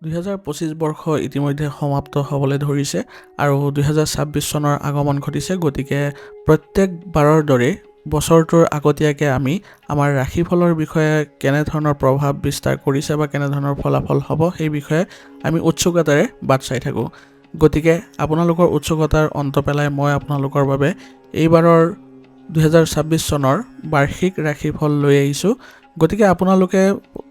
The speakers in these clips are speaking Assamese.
2025 বৰ্ষ ইতিমধ্যে সমাপ্ত হ'বলৈ ধৰিছে আৰু 2026 চনৰ আগমন ঘটিছে। গতিকে প্ৰত্যেকবাৰৰ দৰে বছৰটোৰ আগতীয়াকৈ আমি আমাৰ ৰাশিফলৰ বিষয়ে কেনেধৰণৰ প্ৰভাৱ বিস্তাৰ কৰিছে বা কেনেধৰণৰ ফলাফল হ'ব সেই বিষয়ে আমি উৎসুকতাৰে বাট চাই থাকোঁ। গতিকে আপোনালোকৰ উৎসুকতাৰ অন্ত পেলাই মই আপোনালোকৰ বাবে এইবাৰৰ 2026 চনৰ বাৰ্ষিক ৰাশিফল লৈ আহিছোঁ। গতিকে আপোনালোকে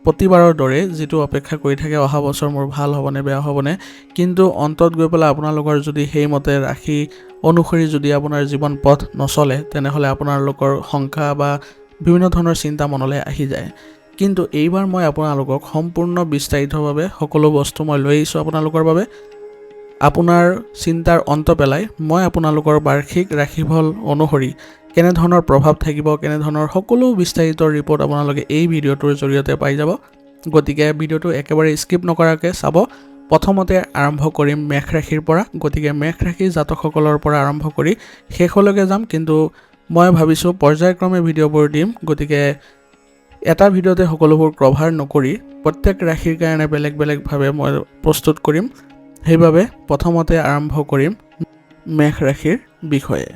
প্ৰতিবাৰৰ দৰে যিটো অপেক্ষা কৰি থাকে অহা বছৰ মোৰ ভাল হ'বনে বেয়া হ'বনে, কিন্তু অন্তত গৈ পেলাই আপোনালোকৰ যদি সেইমতে ৰাশি অনুসৰি যদি আপোনাৰ জীৱন পথ নচলে তেনেহ'লে আপোনালোকৰ শংকা বা বিভিন্ন ধৰণৰ চিন্তা মনলৈ আহি যায়। কিন্তু এইবাৰ মই আপোনালোকক সম্পূৰ্ণ বিস্তাৰিতভাৱে সকলো বস্তু মই লৈ আহিছোঁ আপোনালোকৰ বাবে। আপোনাৰ চিন্তাৰ অন্ত পেলাই মই আপোনালোকৰ বাৰ্ষিক ৰাশিফল অনুসৰি কেনেধৰণৰ প্ৰভাৱ থাকিব, কেনেধৰণৰ সকলো বিস্তাৰিত ৰিপৰ্ট আপোনালোকে এই ভিডিঅ'টোৰ জৰিয়তে পাই যাব। গতিকে ভিডিঅ'টো একেবাৰে স্কিপ নকৰাকৈ চাব। প্ৰথমতে আৰম্ভ কৰিম মেষ ৰাশিৰ পৰা। গতিকে মেষ ৰাশিৰ জাতকসকলৰ পৰা আৰম্ভ কৰি শেষলৈকে যাম, কিন্তু মই ভাবিছোঁ পৰ্যায়ক্ৰমে ভিডিঅ'বোৰ দিম। গতিকে এটা ভিডিঅ'তে সকলোবোৰ কভাৰ নকৰি প্ৰত্যেক ৰাশিৰ কাৰণে বেলেগ বেলেগভাৱে মই প্ৰস্তুত কৰিম। সেইবাবে প্ৰথমতে আৰম্ভ কৰিম মেষ ৰাশিৰ বিষয়ে।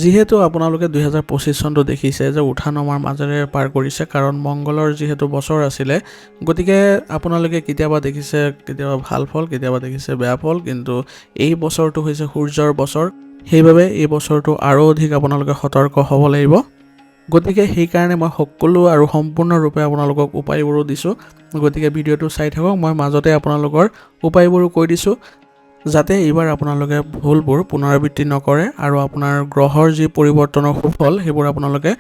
যিহেতু আপোনালোকে 2025 চনটো দেখিছে যে উঠা নমাৰ মাজেৰে পাৰ কৰিছে, কাৰণ মংগলৰ যিহেতু বছৰ আছিলে, গতিকে আপোনালোকে কেতিয়াবা দেখিছে কেতিয়াবা ভাল ফল, কেতিয়াবা দেখিছে বেয়া ফল, কিন্তু এই বছৰটো হৈছে সূৰ্যৰ বছৰ। সেইবাবে এই বছৰটো আৰু অধিক আপোনালোকে সতৰ্ক হ'ব লাগিব। গতিকে সেইকাৰণে মই সকলো আৰু সম্পূৰ্ণৰূপে আপোনালোকক উপায়বোৰো দিছোঁ। গতিকে ভিডিঅ'টো চাই থাকক, মই মাজতে আপোনালোকৰ উপায়বোৰো কৈ দিছোঁ, যাতে এইবাৰ আপোনালোকে ভুলবোৰ পুনৰাবৃত্তি নকৰে আৰু আপোনাৰ গ্ৰহৰ যি পৰিৱৰ্তনৰ সুফল সেইবোৰ আপোনালোকে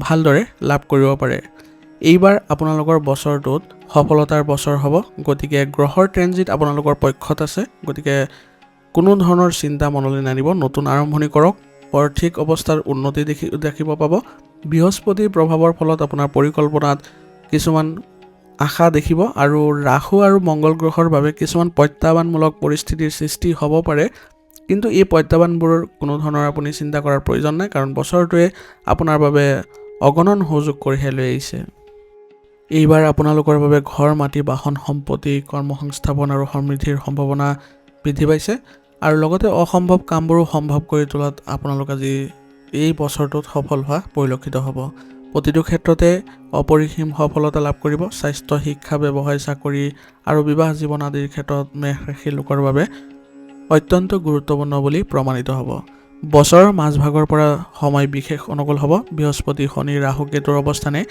ভালদৰে লাভ কৰিব পাৰে। এইবাৰ আপোনালোকৰ বছৰটোত সফলতাৰ বছৰ হ'ব। গতিকে গ্ৰহৰ ট্ৰেনজিট আপোনালোকৰ পক্ষত আছে। গতিকে কোনো ধৰণৰ চিন্তা মনলৈ নানিব, নতুন আৰম্ভণি কৰক। আৰ্থিক অৱস্থাৰ উন্নতি দেখিব পাব। বৃহস্পতিৰ প্ৰভাৱৰ ফলত আপোনাৰ পৰিকল্পনাত কিছুমান আশা দেখিব আৰু ৰাহু আৰু মংগল গ্ৰহৰ বাবে কিছুমান প্ৰত্যাহ্বানমূলক পৰিস্থিতিৰ সৃষ্টি হ'ব পাৰে, কিন্তু এই প্ৰত্যাহ্বানবোৰৰ কোনো ধৰণৰ আপুনি চিন্তা কৰাৰ প্ৰয়োজন নাই, কাৰণ বছৰটোৱে আপোনাৰ বাবে অগণন সুযোগ কঢ়িয়াই লৈ আহিছে। এইবাৰ আপোনালোকৰ বাবে ঘৰ, মাটি, বাহন, সম্পত্তি, কৰ্মসংস্থাপন আৰু সমৃদ্ধিৰ সম্ভাৱনা বৃদ্ধি পাইছে আৰু লগতে অসম্ভৱ কামবোৰো সম্ভৱ কৰি তোলাত আপোনালোক আজি এই বছৰটোত সফল হোৱা পৰিলক্ষিত হ'ব। প্ৰতিটো ক্ষেত্ৰতে অপৰিসীম সফলতা লাভ কৰিব। স্বাস্থ্য, শিক্ষা, ব্যৱসায়, চাকৰি আৰু বিবাহ জীৱন আদিৰ ক্ষেত্ৰত মেষ ৰাশিৰ লোকৰ বাবে অত্যন্ত গুৰুত্বপূৰ্ণ বুলি প্ৰমাণিত হ'ব। বছৰৰ মাজভাগৰ পৰা সময় বিশেষ অনুকূল হ'ব। বৃহস্পতি, শনি, ৰাহু, কেতুৰ অৱস্থানে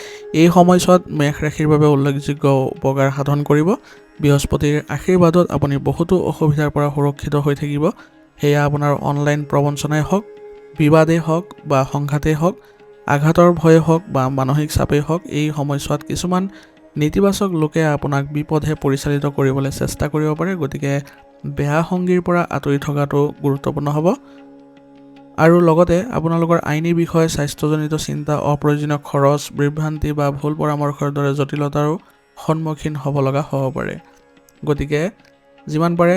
এই সময়ছোৱাত মেষ ৰাশিৰ বাবে উল্লেখযোগ্য উপকাৰ সাধন কৰিব। বৃহস্পতিৰ আশীৰ্বাদত আপুনি বহুতো অসুবিধাৰ পৰা সুৰক্ষিত হৈ থাকিব। সেয়া আপোনাৰ অনলাইন প্ৰবঞ্চনাই হওক, বিবাদেই হওক বা সংঘাতেই হওক, আঘাতৰ ভয়ে হওক বা মানসিক চাপেই হওক, এই সময়ছোৱাত কিছুমান নেতিবাচক লোকে আপোনাক বিপথে পৰিচালিত কৰিবলৈ চেষ্টা কৰিব পাৰে। গতিকে বেয়া সংগীৰ পৰা আঁতৰি থকাটো গুৰুত্বপূৰ্ণ হ'ব। আৰু লগতে আপোনালোকৰ আইনী বিষয়, স্বাস্থ্যজনিত চিন্তা, অপ্ৰয়োজনীয় খৰচ, বিভ্ৰান্তি বা ভুল পৰামৰ্শৰ দৰে জটিলতাৰো সন্মুখীন হ'ব লগা হ'ব পাৰে। গতিকে যিমান পাৰে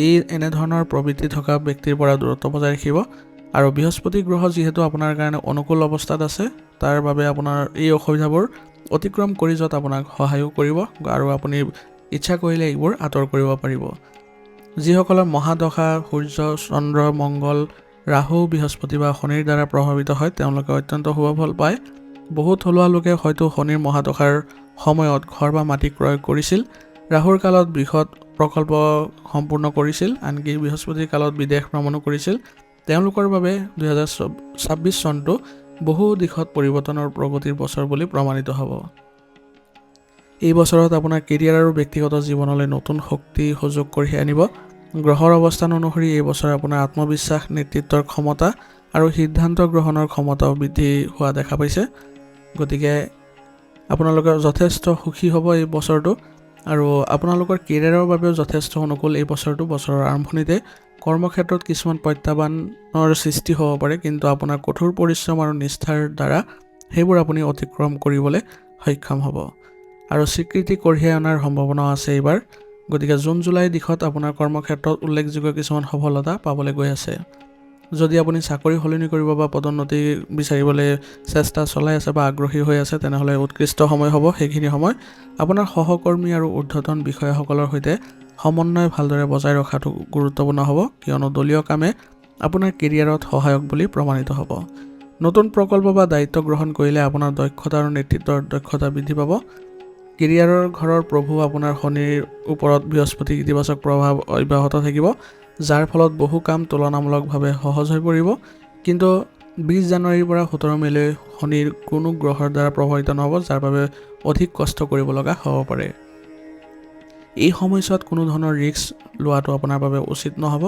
এই এনেধৰণৰ প্ৰবৃত্তি থকা ব্যক্তিৰ পৰা দূৰত্ব বজাই ৰাখিব। আৰু বৃহস্পতি গ্ৰহ যিহেতু আপোনাৰ কাৰণে অনুকূল অৱস্থাত আছে, তাৰ বাবে আপোনাৰ এই অসুবিধাবোৰ অতিক্ৰম কৰি যোৱাত আপোনাক সহায়ো কৰিব আৰু আপুনি ইচ্ছা কৰিলে এইবোৰ আঁতৰ কৰিব পাৰিব। যিসকলৰ মহাদশা সূৰ্য, চন্দ্ৰ, মংগল, ৰাহু, বৃহস্পতি বা শনিৰ দ্বাৰা প্ৰভাৱিত হয়, তেওঁলোকে অত্যন্ত শুভ ফল পায়। বহুত থলুৱা লোকে হয়তো শনিৰ মহাদশাৰ সময়ত ঘৰ বা মাটি ক্ৰয় কৰিছিল, ৰাহুৰ কালত বৃহৎ প্ৰকল্প সম্পূৰ্ণ কৰিছিল, আনকি বৃহস্পতিৰ কালত বিদেশ ভ্ৰমণো কৰিছিল। তেওঁলোকৰ বাবে 2026 চনটো বহু দিশত পৰিৱৰ্তনৰ প্ৰগতিৰ বছৰ বুলি প্ৰমাণিত হ'ব। এই বছৰত আপোনাৰ কেৰিয়াৰ আৰু ব্যক্তিগত জীৱনলৈ নতুন শক্তি সুযোগ কঢ়িয়াই আনিব। গ্ৰহৰ অৱস্থান অনুসৰি এই বছৰ আপোনাৰ আত্মবিশ্বাস, নেতৃত্বৰ ক্ষমতা আৰু সিদ্ধান্ত গ্ৰহণৰ ক্ষমতাও বৃদ্ধি হোৱা দেখা পাইছে। গতিকে আপোনালোকে যথেষ্ট সুখী হ'ব এই বছৰটো আৰু আপোনালোকৰ কেৰিয়াৰৰ বাবেও যথেষ্ট অনুকূল এই বছৰটো। বছৰৰ আৰম্ভণিতে কৰ্মক্ষেত্ৰত কিছুমান প্ৰত্যাহ্বানৰ সৃষ্টি হ'ব পাৰে, কিন্তু আপোনাৰ কঠোৰ পৰিশ্ৰম আৰু নিষ্ঠাৰ দ্বাৰা সেইবোৰ আপুনি অতিক্ৰম কৰিবলৈ সক্ষম হ'ব আৰু স্বীকৃতি কঢ়িয়াই অনাৰ সম্ভাৱনাও আছে এইবাৰ। গতিকে জুন জুলাই দিশত আপোনাৰ কৰ্মক্ষেত্ৰত উল্লেখযোগ্য কিছুমান সফলতা পাবলৈ গৈ আছে। যদি আপুনি চাকৰি সলনি কৰিব বা পদোন্নতি বিচাৰিবলৈ চেষ্টা চলাই আছে বা আগ্ৰহী হৈ আছে তেনেহ'লে উৎকৃষ্ট সময় হ'ব। সেইখিনি সময় আপোনাৰ সহকৰ্মী আৰু ঊৰ্ধ্বতন বিষয়াসকলৰ সৈতে সমন্বয় ভালদৰে বজাই ৰখাটো গুৰুত্বপূৰ্ণ হ'ব, কিয়নো দলীয় কামে আপোনাৰ কেৰিয়াৰত সহায়ক বুলি প্ৰমাণিত হ'ব। নতুন প্ৰকল্প বা দায়িত্ব গ্ৰহণ কৰিলে আপোনাৰ দক্ষতা আৰু নেতৃত্বৰ দক্ষতা বৃদ্ধি পাব। কেৰিয়াৰৰ ঘৰৰ প্ৰভু আপোনাৰ শনিৰ ওপৰত বৃহস্পতি ইতিবাচক প্ৰভাৱ অব্যাহত থাকিব, যাৰ ফলত বহু কাম তুলনামূলকভাৱে সহজ হৈ পৰিব। কিন্তু 20 জানুৱাৰীৰ পৰা 17 মেলৈ শনিৰ কোনো গ্ৰহৰ দ্বাৰা প্ৰভাৱিত নহ'ব, যাৰ বাবে অধিক কষ্ট কৰিব লগা হ'ব পাৰে। এই সময়ছোৱাত কোনো ধৰণৰ ৰিস্ক লোৱাটো আপোনাৰ বাবে উচিত নহ'ব।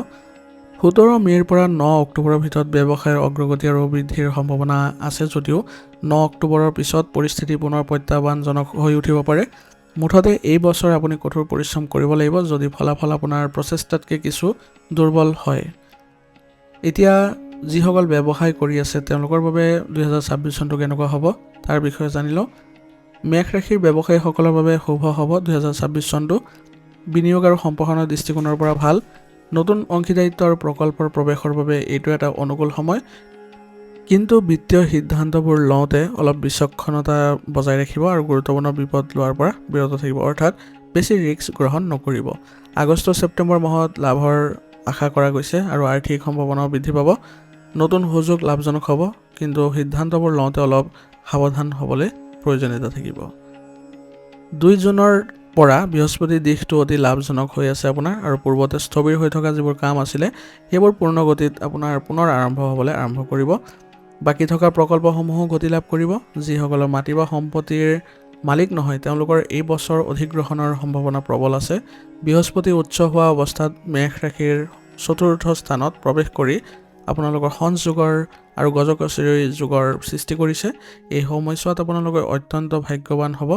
17 মে'ৰ পৰা 9 অক্টোবৰৰ ভিতৰত ব্যৱসায়ৰ অগ্ৰগতি আৰু বৃদ্ধিৰ সম্ভাৱনা আছে যদিও 9 অক্টোবৰৰ পিছত পৰিস্থিতি পুনৰ প্ৰত্যাহ্বানজনক হৈ উঠিব পাৰে। মুঠতে এই বছৰ আপুনি কঠোৰ পৰিশ্ৰম কৰিব লাগিব যদি ফলাফল আপোনাৰ প্ৰচেষ্টাতকৈ কিছু দুৰ্বল হয়। এতিয়া যিসকল ব্যৱসায় কৰি আছে তেওঁলোকৰ বাবে 2026 চনটো কেনেকুৱা হ'ব তাৰ বিষয়ে জানি লওঁ। মেষ ৰাশিৰ ব্যৱসায়ীসকলৰ বাবে শুভ হ'ব 2026 চনটো। বিনিয়োগ আৰু সম্প্ৰসাৰণৰ দৃষ্টিকোণৰ পৰা ভাল। নতুন অংশীদাৰিত্ব আৰু প্ৰকল্পৰ প্ৰৱেশৰ বাবে এইটো এটা অনুকূল সময়, কিন্তু বিত্তীয় সিদ্ধান্তবোৰ লওঁতে অলপ বিচক্ষণতা বজাই ৰাখিব আৰু গুৰুত্বপূৰ্ণ বিপদ লোৱাৰ পৰা বিৰত থাকিব, অৰ্থাৎ বেছি ৰিস্ক গ্ৰহণ নকৰিব। আগষ্ট ছেপ্টেম্বৰ মাহত লাভৰ আশা কৰা গৈছে আৰু আৰ্থিক সম্ভাৱনাও বৃদ্ধি পাব। নতুন সুযোগ লাভজনক হ'ব, কিন্তু সিদ্ধান্তবোৰ লওঁতে অলপ সাৱধান হ'বলৈ প্ৰয়োজনীয়তা থাকিব। 2 জুনৰ পৰা বৃহস্পতিৰ দিশটো অতি লাভজনক হৈ আছে আপোনাৰ, আৰু পূৰ্বতে স্থবিৰ হৈ থকা যিবোৰ কাম আছিলে সেইবোৰ পূৰ্ণ গতিত আপোনাৰ পুনৰ আৰম্ভ হ'বলৈ আৰম্ভ কৰিব। বাকী থকা প্ৰকল্পসমূহো গতি লাভ কৰিব। যিসকলৰ মাটি বা সম্পত্তিৰ মালিক নহয় তেওঁলোকৰ এই বছৰ অধিগ্ৰহণৰ সম্ভাৱনা প্ৰবল আছে। বৃহস্পতি উচ্চ হোৱা অৱস্থাত মেষ ৰাশিৰ চতুৰ্থ স্থানত প্ৰৱেশ কৰি আপোনালোকৰ সংযোগৰ আৰু গজকেশৰী যোগৰ সৃষ্টি কৰিছে। এই সময়ছোৱাত আপোনালোকে অত্যন্ত ভাগ্যৱান হ'ব।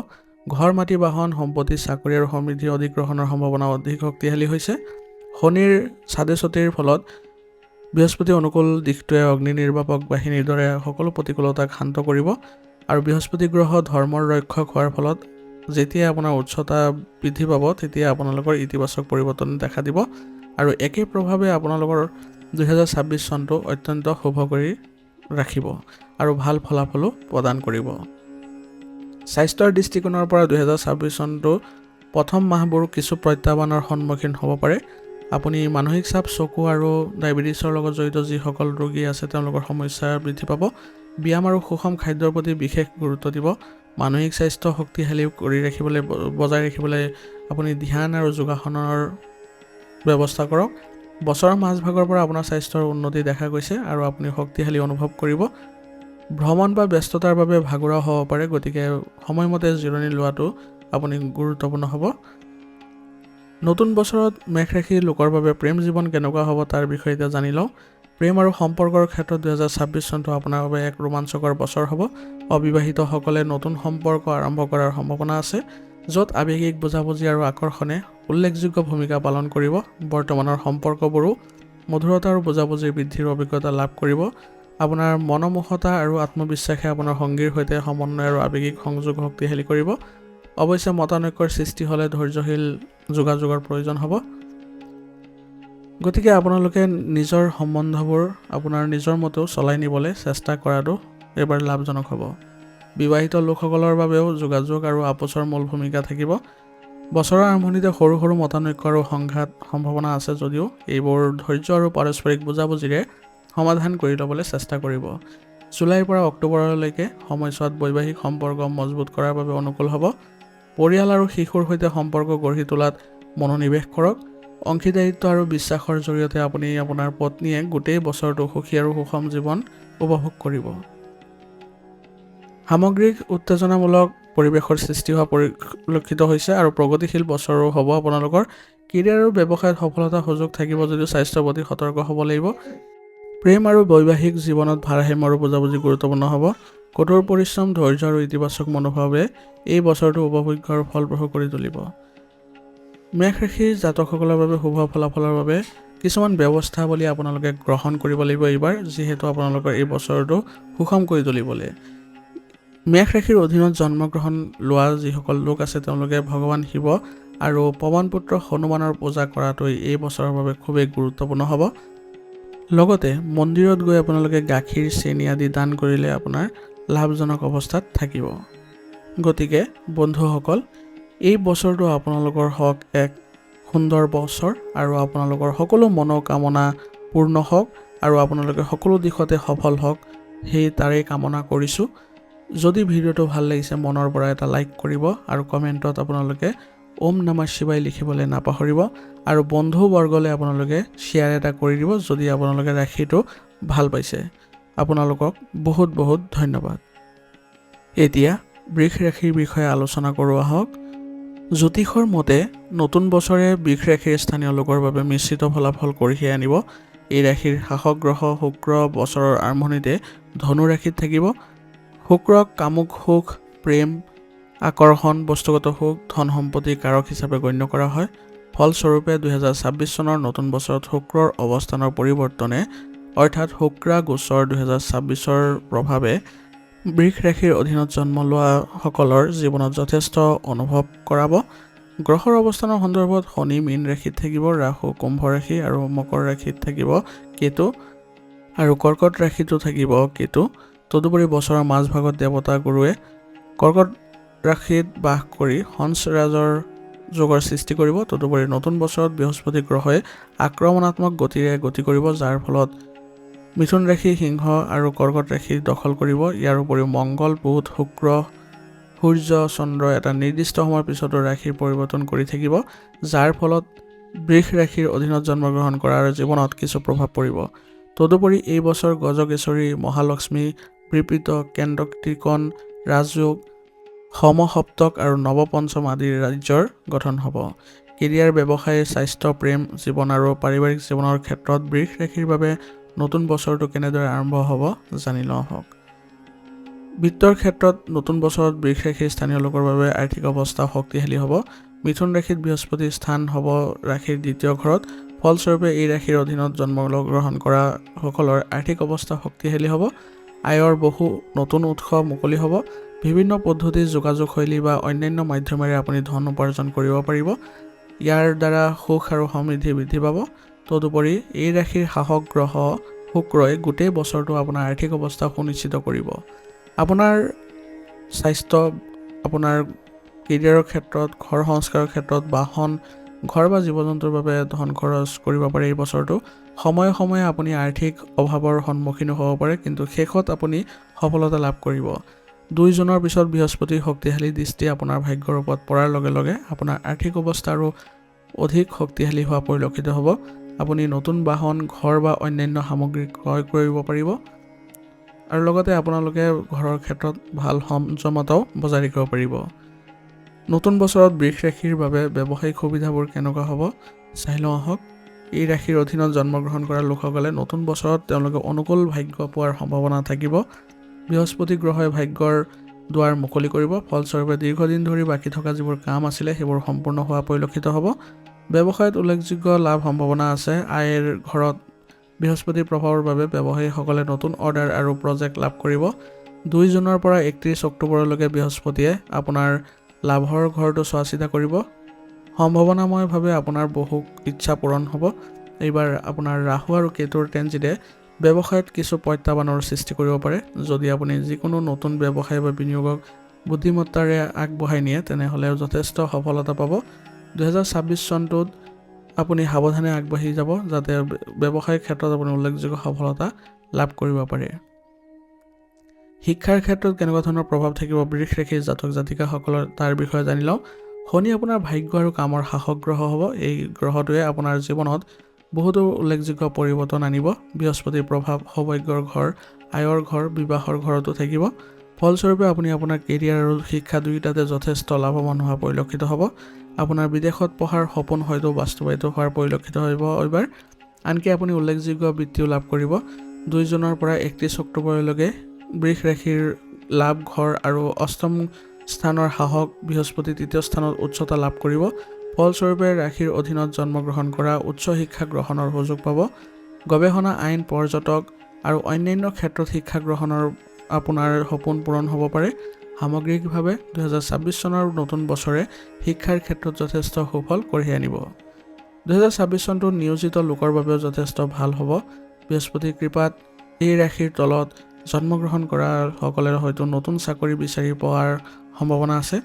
ঘৰ, মাটি, বাহন, সম্পত্তি, চাকৰি আৰু সমৃদ্ধিৰ অধিগ্ৰহণৰ সম্ভাৱনা অধিক শক্তিশালী হৈছে। শনিৰ চাদেচতিৰ ফলত বৃহস্পতি অনুকূল দিশটোৱে অগ্নি নিৰ্বাপক বাহিনীৰ দৰে সকলো প্ৰতিকূলতাক শান্ত কৰিব, আৰু বৃহস্পতি গ্ৰহ ধৰ্মৰ ৰক্ষক হোৱাৰ ফলত যেতিয়া আপোনাৰ উচ্চতা বৃদ্ধি পাব তেতিয়া আপোনালোকৰ ইতিবাচক পৰিৱৰ্তন দেখা দিব, আৰু একে প্ৰভাৱে আপোনালোকৰ 2026 চনটো অত্যন্ত শুভ কৰি ৰাখিব আৰু ভাল ফলাফলো প্ৰদান কৰিব। স্বাস্থ্যৰ দৃষ্টিকোণৰ পৰা 2026 চনটো প্ৰথম মাহবোৰ কিছু প্ৰত্যাহ্বানৰ সন্মুখীন হ'ব পাৰে। আপুনি মানসিক চাপ, চকু আৰু ডায়েবেটিছৰ লগত জড়িত যিসকল ৰোগী আছে তেওঁলোকৰ সমস্যা বৃদ্ধি পাব। ব্যায়াম আৰু সুষম খাদ্যৰ প্ৰতি বিশেষ গুৰুত্ব দিব। মানসিক স্বাস্থ্য শক্তিশালী কৰি ৰাখিবলৈ বজাই ৰাখিবলৈ আপুনি ধ্যান আৰু যোগাসনৰ ব্যৱস্থা কৰক। বছৰৰ মাজভাগৰ পৰা আপোনাৰ স্বাস্থ্যৰ উন্নতি দেখা গৈছে আৰু আপুনি শক্তিশালী অনুভৱ কৰিব। ভ্ৰমণ বা ব্যস্ততাৰ বাবে ভাগৰুৱা হ'ব পাৰে, গতিকে সময়মতে জিৰণি লোৱাটো আপুনি গুৰুত্বপূৰ্ণ হ'ব। নতুন বছৰত মেষ ৰাশিৰ লোকৰ বাবে প্ৰেম জীৱন কেনেকুৱা হ'ব তাৰ বিষয়ে এতিয়া জানি লওঁ। প্ৰেম আৰু সম্পৰ্কৰ ক্ষেত্ৰত 2026 চনটো আপোনাৰ বাবে এক ৰোমাঞ্চকৰ বছৰ হ'ব। অবিবাহিতসকলে নতুন সম্পৰ্ক আৰম্ভ কৰাৰ সম্ভাৱনা আছে, য'ত আৱেগিক বুজাবুজি আৰু আকৰ্ষণে উল্লেখযোগ্য ভূমিকা পালন কৰিব। বৰ্তমানৰ সম্পৰ্কবোৰো মধুৰতা আৰু বুজাবুজিৰ বৃদ্ধিৰ অভিজ্ঞতা লাভ কৰিব। আপোনাৰ মনোমোহতা আৰু আত্মবিশ্বাসে আপোনাৰ সংগীৰ সৈতে সমন্বয় আৰু আৱেগিক সংযোগ শক্তিশালী কৰিব। অৱশ্যে মতানৈক্যৰ সৃষ্টি হ'লে ধৈৰ্যশীল যোগাযোগৰ প্ৰয়োজন হ'ব। গতিকে আপোনালোকে নিজৰ সম্বন্ধবোৰ আপোনাৰ নিজৰ মতেও চলাই নিবলৈ চেষ্টা কৰাটো এইবাৰ লাভজনক হ'ব। বিবাহিত লোকসকলৰ বাবেও যোগাযোগ আৰু আপোচৰ মূল ভূমিকা থাকিব। বছৰৰ আৰম্ভণিতে সৰু সৰু মতানৈক্য আৰু সংঘাত সম্ভাৱনা আছে যদিও এইবোৰ ধৈৰ্য আৰু পাৰস্পৰিক বুজাবুজিৰে সমাধান কৰি ল'বলৈ চেষ্টা কৰিব। জুলাইৰ পৰা অক্টোবৰলৈকে সময়ছোৱাত বৈবাহিক সম্পৰ্ক মজবুত কৰাৰ বাবে অনুকূল হ'ব। পৰিয়াল আৰু শিশুৰ সৈতে সম্পৰ্ক গঢ়ি তোলাত মনোনিৱেশ কৰক। অংশীদাৰিত্ব আৰু বিশ্বাসৰ জৰিয়তে আপুনি আপোনাৰ পত্নীয়ে গোটেই বছৰটো সুখী আৰু সুষম জীৱন উপভোগ কৰিব। সামগ্ৰিক উত্তেজনামূলক পৰিৱেশৰ সৃষ্টি হোৱা পৰিলক্ষিত হৈছে আৰু প্ৰগতিশীল বছৰো হ'ব আপোনালোকৰ। কেৰিয়াৰ আৰু ব্যৱসায়ত সফলতাৰ সুযোগ থাকিব যদিও স্বাস্থ্যৰ প্ৰতি সতৰ্ক হ'ব লাগিব। প্ৰেম আৰু বৈবাহিক জীৱনত ভাৰসাম্য আৰু বুজাবুজি গুৰুত্বপূৰ্ণ হ'ব। কঠোৰ পৰিশ্ৰম, ধৈৰ্য আৰু ইতিবাচক মনোভাৱে এই বছৰটো উপভোগ্য আৰু ফলপ্ৰসূ কৰি তুলিব। মেষ ৰাশিৰ জাতকসকলৰ বাবে শুভ ফলাফলৰ বাবে কিছুমান ব্যৱস্থাৱলী আপোনালোকে গ্ৰহণ কৰিব লাগিব এইবাৰ, যিহেতু আপোনালোকৰ এই বছৰটো সুষম কৰি তুলিবলৈ। মেষ ৰাশিৰ অধীনত জন্মগ্ৰহণ লোৱা যিসকল লোক আছে তেওঁলোকে ভগৱান শিৱ আৰু পৱন পুত্ৰ হনুমানৰ পূজা কৰাটোৱে এই বছৰৰ বাবে খুবেই গুৰুত্বপূৰ্ণ হ'ব। লগতে মন্দিৰত গৈ আপোনালোকে গাখীৰ চেনি আদি দান কৰিলে আপোনাৰ লাভজনক অৱস্থাত থাকিব। গতিকে বন্ধুসকল, এই বছৰটো আপোনালোকৰ হওক এক সুন্দৰ বছৰ আৰু আপোনালোকৰ সকলো মনোকামনা পূৰ্ণ হওক আৰু আপোনালোকে সকলো দিশতে সফল হওক, সেই তাৰেই কামনা কৰিছোঁ। যদি ভিডিঅ'টো ভাল লাগিছে মনৰ পৰা এটা লাইক কৰিব আৰু কমেণ্টত আপোনালোকে ওম নমঃ শিৱায় লিখিবলৈ নাপাহৰিব আৰু বন্ধুবৰ্গলৈ আপোনালোকে শ্বেয়াৰ এটা কৰি দিব যদি আপোনালোকে ৰাশিটো ভাল পাইছে। আপোনালোকক বহুত বহুত ধন্যবাদ। এতিয়া বৃষ ৰাশিৰ বিষয়ে আলোচনা কৰোঁ আহক। জ্যোতিষৰ মতে নতুন বছৰে বৃষ ৰাশিৰ স্থানীয় লোকৰ বাবে মিশ্ৰিত ফলাফল কঢ়িয়াই আনিব। এই ৰাশিৰ শাসক গ্ৰহ শুক্ৰ বছৰৰ আৰম্ভণিতে ধনু ৰাশিত থাকিব। শুক্ৰক কামুক সুখ, প্ৰেম, আকৰ্ষণ, বস্তুগত সুখ, ধন সম্পত্তিৰ কাৰক হিচাপে গণ্য কৰা হয়। ফলস্বৰূপে 2026 চনৰ নতুন বছৰত শুক্ৰৰ অৱস্থানৰ পৰিৱৰ্তনে অৰ্থাৎ শুক্ৰা গোচৰ 2026ৰ প্ৰভাৱে বৃষ ৰাশিৰ অধীনত জন্ম লোৱাসকলৰ জীৱনত যথেষ্ট অনুভৱ কৰাব। গ্ৰহৰ অৱস্থানৰ সন্দৰ্ভত শনি মীন ৰাশিত থাকিব, ৰাহু কুম্ভ ৰাশি আৰু মকৰ ৰাশিত থাকিব কেতু আৰু কৰ্কট ৰাশিতো থাকিব কেতু। তদুপৰি বছৰৰ মাজভাগত দেৱতা গুৰুৱে কৰ্কট ৰাশিত বাস কৰি হংসৰাজৰ যোগৰ সৃষ্টি কৰিব। তদুপৰি নতুন বছৰত বৃহস্পতি গ্ৰহই আক্ৰমণাত্মক গতিৰে গতি কৰিব, যাৰ ফলত মিথুন ৰাশি, সিংহ আৰু কৰ্কট ৰাশি দখল কৰিব। ইয়াৰ উপৰিও মংগল, বুধ, শুক্ৰ, সূৰ্য, চন্দ্ৰ এটা নিৰ্দিষ্ট সময়ৰ পিছতো ৰাশিৰ পৰিৱৰ্তন কৰি থাকিব, যাৰ ফলত বৃষ ৰাশিৰ অধীনত জন্মগ্ৰহণ কৰাৰ জীৱনত কিছু প্ৰভাৱ পৰিব। তদুপৰি এই বছৰ গজকেশৰী, মহালক্ষ্মী, বৃপিত, কেন্দ্ৰ ত্ৰিকোণ, ৰাজযোগ, সমসপ্তক আৰু নৱপঞ্চম আদিৰ ৰাজ্যৰ গঠন হ'ব। কেৰিয়াৰ, ব্যৱসায়, স্বাস্থ্য, প্ৰেম জীৱন আৰু পাৰিবাৰিক জীৱনৰ ক্ষেত্ৰত বৃষ ৰাশিৰ বাবে নতুন বছৰটো কেনেদৰে আৰম্ভ হ'ব জানি লওঁ আহক। বিত্তৰ ক্ষেত্ৰত নতুন বছৰত বৃষ ৰাশিৰ স্থানীয় লোকৰ বাবে আৰ্থিক অৱস্থা শক্তিশালী হ'ব। মিথুন ৰাশিত বৃহস্পতিৰ স্থান হ'ব ৰাশিৰ দ্বিতীয় ঘৰত। ফলস্বৰূপে এই ৰাশিৰ অধীনত জন্মগ্ৰহণ কৰা সকলৰ আৰ্থিক অৱস্থা শক্তিশালী হ'ব। আয়ৰ বহু নতুন উৎস মুকলি হ'ব। বিভিন্ন পদ্ধতিৰ যোগাযোগ শৈলী বা অন্যান্য মাধ্যমেৰে আপুনি ধন উপাৰ্জন কৰিব পাৰিব। ইয়াৰ দ্বাৰা সুখ আৰু সমৃদ্ধি বৃদ্ধি পাব। তদুপৰি এই ৰাশিৰ শাসক গ্ৰহ শুক্ৰই গোটেই বছৰটো আপোনাৰ আৰ্থিক অৱস্থা সুনিশ্চিত কৰিব। আপোনাৰ স্বাস্থ্য, আপোনাৰ কেৰিয়াৰৰ ক্ষেত্ৰত, ঘৰ সংস্কাৰৰ ক্ষেত্ৰত, বাহন, ঘৰ বা জীৱ জন্তুৰ বাবে ধন খৰচ কৰিব পাৰে। এই বছৰটো সময়ে সময়ে আপুনি আৰ্থিক অভাৱৰ সন্মুখীনো হ'ব পাৰে, কিন্তু শেষত আপুনি সফলতা লাভ কৰিব। 2 জুনৰ পিছত বৃহস্পতিৰ শক্তিশালী দৃষ্টি আপোনাৰ ভাগ্যৰ ওপৰত পৰাৰ লগে লগে আপোনাৰ আৰ্থিক অৱস্থা আৰু অধিক শক্তিশালী হোৱা পৰিলক্ষিত হ'ব। আপুনি নতুন বাহন, ঘৰ বা অন্যান্য সামগ্ৰী ক্ৰয় কৰিব পাৰিব আৰু লগতে আপোনালোকে ঘৰৰ ক্ষেত্ৰত ভাল সংযমতাও বজাই ৰাখিব পাৰিব। নতুন বছৰত বৃষ ৰাশিৰ বাবে ব্যৱসায়িক সুবিধাবোৰ কেনেকুৱা হ'ব চাই লওঁ আহক। এই ৰাশিৰ অধীনত জন্মগ্ৰহণ কৰা লোকসকলে নতুন বছৰত তেওঁলোকে অনুকূল ভাগ্য পোৱাৰ সম্ভাৱনা থাকিব। বৃহস্পতি গ্ৰহই ভাগ্যৰ দুৱাৰ মুকলি কৰিব। ফলস্বৰূপে দীৰ্ঘদিন ধৰি বাকী থকা যিবোৰ কাম আছিলে সেইবোৰ সম্পূৰ্ণ হোৱা পৰিলক্ষিত হ'ব। ব্যৱসায়ত উল্লেখযোগ্য লাভ সম্ভাৱনা আছে। আয়ৰ ঘৰত বৃহস্পতিৰ প্ৰভাৱৰ বাবে ব্যৱসায়ীসকলে নতুন অৰ্ডাৰ আৰু প্ৰজেক্ট লাভ কৰিব। 2 জুনৰ পৰা 31 অক্টোবৰলৈকে বৃহস্পতিয়ে আপোনাৰ লাভৰ ঘৰটো চোৱা চিতা কৰিব। সম্ভাৱনাময়ভাৱে আপোনাৰ বহু ইচ্ছা পূৰণ হ'ব। এইবাৰ আপোনাৰ ৰাহু আৰু কেতুৰ ট্ৰেনজিটে ব্যৱসায়ত কিছু প্ৰত্যাহ্বানৰ সৃষ্টি কৰিব পাৰে। যদি আপুনি যিকোনো নতুন ব্যৱসায় বা বিনিয়োগক বুদ্ধিমত্তাৰে আগবঢ়াই নিয়ে তেনেহ'লে যথেষ্ট সফলতা পাব। 2026 চনটোত আপুনি সাৱধানে আগবাঢ়ি যাব যাতে ব্যৱসায়িক ক্ষেত্ৰত আপুনি উল্লেখযোগ্য সফলতা লাভ কৰিব পাৰে। শিক্ষাৰ ক্ষেত্ৰত কেনেকুৱা ধৰণৰ প্ৰভাৱ থাকিব বৃষ ৰাশিৰ জাতক জাতিকাসকলৰ তাৰ বিষয়ে জানি লওঁ। শনি আপোনাৰ ভাগ্য আৰু কামৰ শাসক গ্ৰহ হ'ব। এই গ্ৰহটোৱে আপোনাৰ জীৱনত বহুতো উল্লেখযোগ্য পৰিৱৰ্তন আনিব। বৃহস্পতিৰ প্ৰভাৱ সৌভাগ্যৰ ঘৰ, আয়ৰ ঘৰ, বিবাহৰ ঘৰতো থাকিব। ফলস্বৰূপে আপুনি আপোনাৰ কেৰিয়াৰ আৰু শিক্ষা দুয়োটাতে যথেষ্ট লাভৱান হোৱা পৰিলক্ষিত হ'ব। আপোনাৰ বিদেশত পঢ়াৰ সপোন হয়তো বাস্তৱায়িত হোৱাৰ পৰিলক্ষিত হ'ব এইবাৰ। আনকি আপুনি উল্লেখযোগ্য বৃত্তিও লাভ কৰিব। 2 জুনৰ পৰা 31 অক্টোবৰলৈকে বৃষ ৰাশিৰ লাভ ঘৰ আৰু অষ্টম স্থানৰ শাসক বৃহস্পতি তৃতীয় স্থানত উচ্চতা লাভ কৰিব। ফলস্বৰূপে ৰাশিৰ অধীনত জন্মগ্ৰহণ কৰা উচ্চ শিক্ষা গ্ৰহণৰ সুযোগ পাব। গৱেষণা, আইন, পৰ্যটক আৰু অন্যান্য ক্ষেত্ৰত শিক্ষা গ্ৰহণৰ আপোনাৰ সপোন পূৰণ হ'ব পাৰে। সামগ্ৰিকভাৱে 2026 চনৰ নতুন বছৰে শিক্ষাৰ ক্ষেত্ৰত যথেষ্ট সুফল কঢ়িয়াই আনিব। 2026 চনটো নিয়োজিত লোকৰ বাবেও যথেষ্ট ভাল হ'ব। বৃহস্পতিৰ কৃপাত এই ৰাশিৰ তলত জন্মগ্ৰহণ কৰা সকলে হয়তো নতুন চাকৰি বিচাৰি পোৱাৰ সম্ভাৱনা আছে।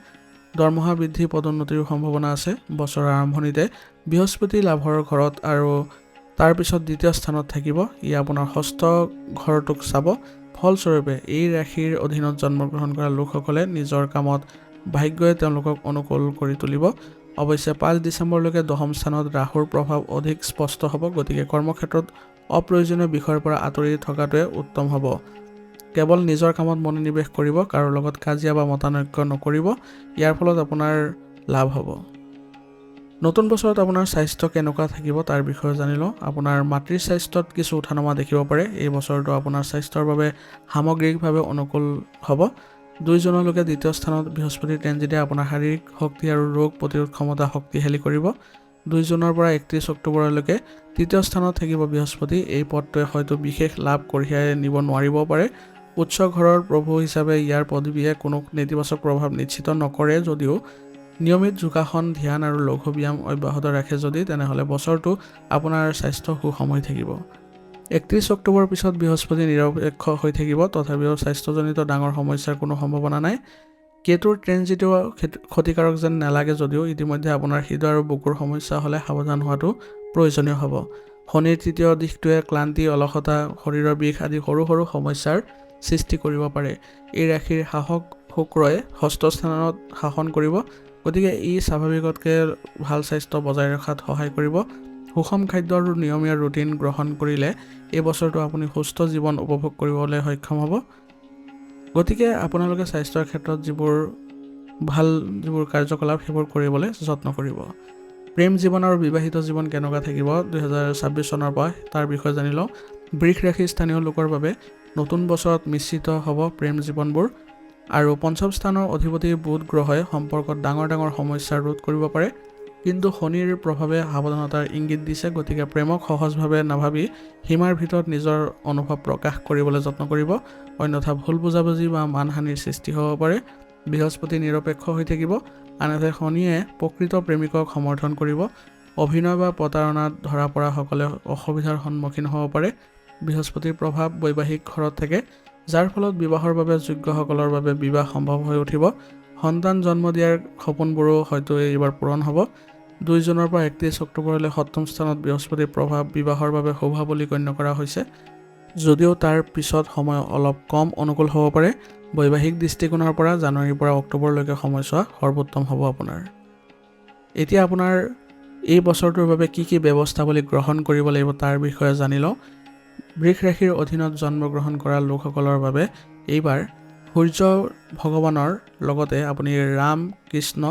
দৰমহা বৃদ্ধি পদোন্নতিৰ সম্ভাৱনা আছে। বছৰৰ আৰম্ভণিতে বৃহস্পতি লাভৰ ঘৰত আৰু তাৰ পিছত দ্বিতীয় স্থানত থাকিব। ই আপোনাৰ ষষ্ঠ ঘৰটোক চাব। ফলস্বৰূপে এই ৰাশিৰ অধীনত জন্মগ্ৰহণ কৰা লোকসকলে নিজৰ কামত ভাগ্যই তেওঁলোকক অনুকূল কৰি তুলিব। অৱশ্যে 5 ডিচেম্বৰলৈকে দশম স্থানত ৰাহুৰ প্ৰভাৱ অধিক স্পষ্ট হ'ব। গতিকে কৰ্মক্ষেত্ৰত অপ্ৰয়োজনীয় বিষয়ৰ পৰা আঁতৰি থকাটোৱে উত্তম হ'ব। কেৱল নিজৰ কামত মনোনিৱেশ কৰিব, কাৰো লগত কাজিয়া বা মতানৈক্য নকৰিব। ইয়াৰ ফলত আপোনাৰ লাভ হ'ব। নতুন বছৰত আপোনাৰ স্বাস্থ্য কেনেকুৱা থাকিব তাৰ বিষয়ে জানি লওঁ। আপোনাৰ মাতৃৰ স্বাস্থ্যত কিছু উঠানমা দেখিব পাৰে। এই বছৰটো আপোনাৰ স্বাস্থ্যৰ বাবে সামগ্ৰিকভাৱে অনুকূল হ'ব। 2 জুনলৈকে দ্বিতীয় স্থানত বৃহস্পতিৰ ট্ৰেনজিটে আপোনাৰ শাৰীৰিক শক্তি আৰু ৰোগ প্ৰতিৰোধ ক্ষমতা শক্তিশালী কৰিব। 2 জুনৰ পৰা 31 অক্টোবৰলৈকে তৃতীয় স্থানত থাকিব বৃহস্পতি। এই পদটোৱে হয়তো বিশেষ লাভ কঢ়িয়াই নিব নোৱাৰিবও পাৰে। উচ্চ ঘৰৰ প্ৰভু হিচাপে ইয়াৰ পদবীয়ে কোনো নেতিবাচক প্ৰভাৱ নিশ্চিত নকৰে যদিও নিয়মিত যোগাসন, ধ্যান আৰু লঘু ব্যায়াম অব্যাহত ৰাখে যদি, তেনেহ'লে বছৰটো আপোনাৰ স্বাস্থ্য সুষম হৈ থাকিব। 31 অক্টোবৰৰ পিছত বৃহস্পতি নিৰপেক্ষ হৈ থাকিব। তথাপিও স্বাস্থ্যজনিত ডাঙৰ সমস্যাৰ কোনো সম্ভাৱনা নাই। কেতুৰ ট্ৰেনজিটো ক্ষতিকাৰক যেন নালাগে যদিও ইতিমধ্যে আপোনাৰ হৃদয় আৰু বুকুৰ সমস্যা হ'লে সাৱধান হোৱাটো প্ৰয়োজনীয় হ'ব। শনিৰ তৃতীয় দিশটোৱে ক্লান্তি, অলসতা, শৰীৰৰ বিষ আদি সৰু সৰু সমস্যাৰ সৃষ্টি কৰিব পাৰে। এই ৰাশিৰ শাসক শুক্ৰই ষষ্ঠ স্থানত শাসন কৰিব। গতিকে ই স্বাভাৱিকতকৈ ভাল স্বাস্থ্য বজাই ৰখাত সহায় কৰিব। সুষম খাদ্য আৰু নিয়মীয়া ৰুটিন গ্ৰহণ কৰিলে এই বছৰটো আপুনি সুস্থ জীৱন উপভোগ কৰিবলৈ সক্ষম হ'ব। গতিকে আপোনালোকে স্বাস্থ্যৰ ক্ষেত্ৰত যিবোৰ কাৰ্যকলাপ সেইবোৰ কৰিবলৈ যত্ন কৰিব। প্ৰেম জীৱন আৰু বিবাহিত জীৱন কেনেকুৱা থাকিব 2026 চনৰ পৰা তাৰ বিষয়ে জানি লওঁ। বৃষ ৰাশিৰ স্থানীয় লোকৰ বাবে নতুন বছৰত মিশ্ৰিত হ'ব প্ৰেম জীৱনবোৰ। আৰু পঞ্চম স্থানৰ অধিপতি বুধ গ্ৰহই সম্পৰ্কত ডাঙৰ ডাঙৰ সমস্যা ৰোধ কৰিব পাৰে। কিন্তু শনিৰ প্ৰভাৱে সাৱধানতাৰ ইংগিত দিছে। গতিকে প্ৰেমক সহজভাৱে নাভাবি সীমাৰ ভিতৰত নিজৰ অনুভৱ প্ৰকাশ কৰিবলৈ যত্ন কৰিব। অন্যথা ভুল বুজাবুজি বা মানহানিৰ সৃষ্টি হ'ব পাৰে। বৃহস্পতি নিৰপেক্ষ হৈ থাকিব। আনহাতে শনিয়ে প্ৰকৃত প্ৰেমিকক সমৰ্থন কৰিব। অভিনয় বা প্ৰতাৰণাত ধৰা পৰা সকলে অসুবিধাৰ সন্মুখীন হ'ব পাৰে। বৃহস্পতিৰ প্ৰভাৱ বৈবাহিক ঘৰত থাকে, যাৰ ফলত বিবাহৰ বাবে যোগ্যসকলৰ বাবে বিবাহ সম্ভৱ হৈ উঠিব। সন্তান জন্ম দিয়াৰ সপোনবোৰো হয়তো এইবাৰ পূৰণ হ'ব। 2 জুনৰ পৰা 31 অক্টোবৰলৈ সপ্তম স্থানত বৃহস্পতিৰ প্ৰভাৱ বিবাহৰ বাবে শুভ বুলি গণ্য কৰা হৈছে, যদিও তাৰ পিছত সময় অলপ কম অনুকূল হ'ব পাৰে। বৈবাহিক দৃষ্টিকোণৰ পৰা জানুৱাৰীৰ পৰা অক্টোবৰলৈকে সময়ছোৱা সৰ্বোত্তম হ'ব আপোনাৰ। এতিয়া আপোনাৰ এই বছৰটোৰ বাবে কি কি ব্যৱস্থাৱলী গ্ৰহণ কৰিব লাগিব তাৰ বিষয়ে জানি লওঁ। বৃষ ৰাশিৰ অধীনত জন্মগ্ৰহণ কৰা লোকসকলৰ বাবে এইবাৰ সূৰ্য ভগৱানৰ লগতে আপুনি ৰাম, কৃষ্ণ,